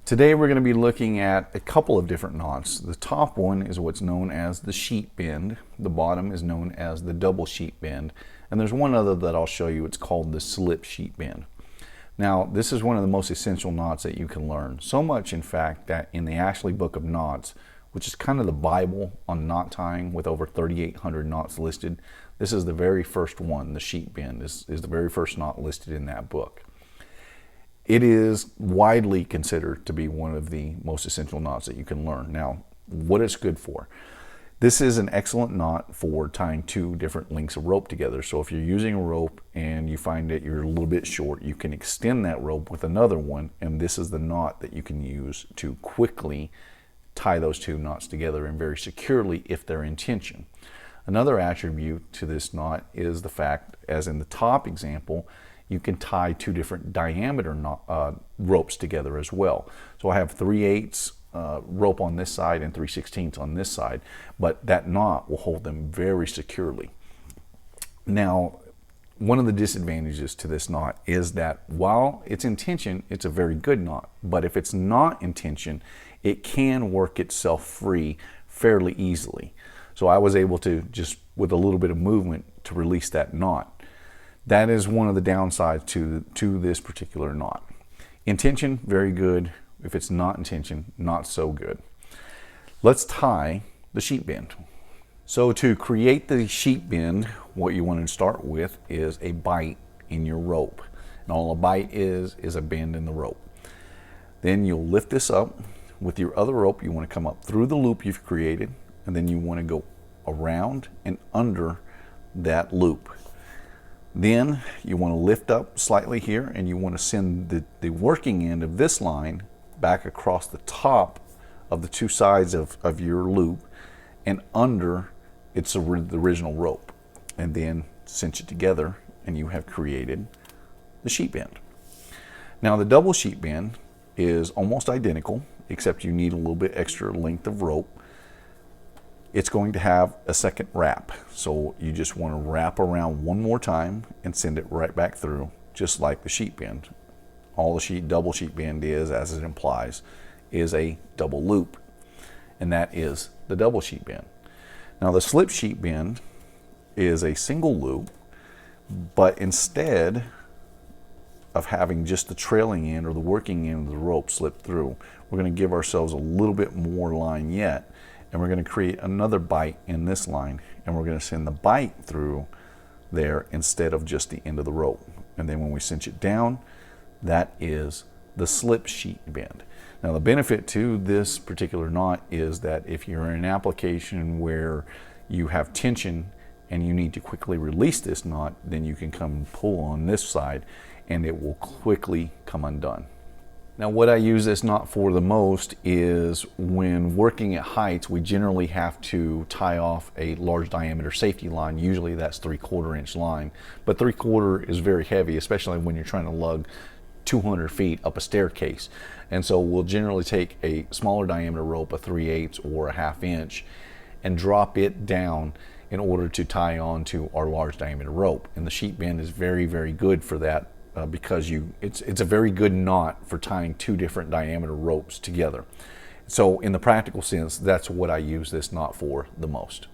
Today we're going to be looking at a couple of different knots. The top one is what's known as the sheet bend. The bottom is known as the double sheet bend. And there's one other that I'll show you. It's called the slip sheet bend. Now, this is one of the most essential knots that you can learn. So much, in fact, that in the Ashley Book of Knots, which is kind of the Bible on knot tying with over 3,800 knots listed, this is the very first one. The sheet bend is the very first knot listed in that book. It is widely considered to be one of the most essential knots that you can learn. Now, what it's good for. This is an excellent knot for tying two different lengths of rope together. So if you're using a rope and you find that you're a little bit short, you can extend that rope with another one, and this is the knot that you can use to quickly tie those two knots together and very securely if they're in tension. Another attribute to this knot is the fact, as in the top example, you can tie two different diameter ropes together as well. So I have 3/8 rope on this side and 3/16 on this side, but that knot will hold them very securely. Now, one of the disadvantages to this knot is that while it's in tension, it's a very good knot, but if it's not in tension, it can work itself free fairly easily. So I was able to, just with a little bit of movement, to release that knot. That is one of the downsides to this particular knot. In tension, very good. If it's not in tension, not so good. Let's tie the sheet bend. So to create the sheet bend, what you want to start with is a bite in your rope. And all a bite is a bend in the rope. Then you'll lift this up with your other rope. You want to come up through the loop you've created, and then you want to go around and under that loop. Then you want to lift up slightly here, and you want to send the working end of this line back across the top of the two sides of your loop and under the original rope, and then cinch it together, and you have created the sheet bend. Now the double sheet bend is almost identical, except you need a little bit extra length of rope. It's going to have a second wrap. So you just want to wrap around one more time and send it right back through, just like the sheet bend. All the double sheet bend is, as it implies, is a double loop. And that is the double sheet bend. Now the slip sheet bend is a single loop, but instead of having just the trailing end or the working end of the rope slip through, we're going to give ourselves a little bit more line yet. And we're going to create another bite in this line, and we're going to send the bite through there instead of just the end of the rope. And then when we cinch it down, that is the slip sheet bend. Now the benefit to this particular knot is that if you're in an application where you have tension and you need to quickly release this knot, then you can come and pull on this side and it will quickly come undone. Now what I use this knot for the most is when working at heights, we generally have to tie off a large diameter safety line. Usually that's 3/4 inch line, but 3/4 is very heavy, especially when you're trying to lug 200 feet up a staircase. And so we'll generally take a smaller diameter rope, a 3/8 or a 1/2 inch, and drop it down in order to tie on to our large diameter rope. And the sheet bend is very, very good for that. Because it's a very good knot for tying two different diameter ropes together. So in the practical sense, that's what I use this knot for the most.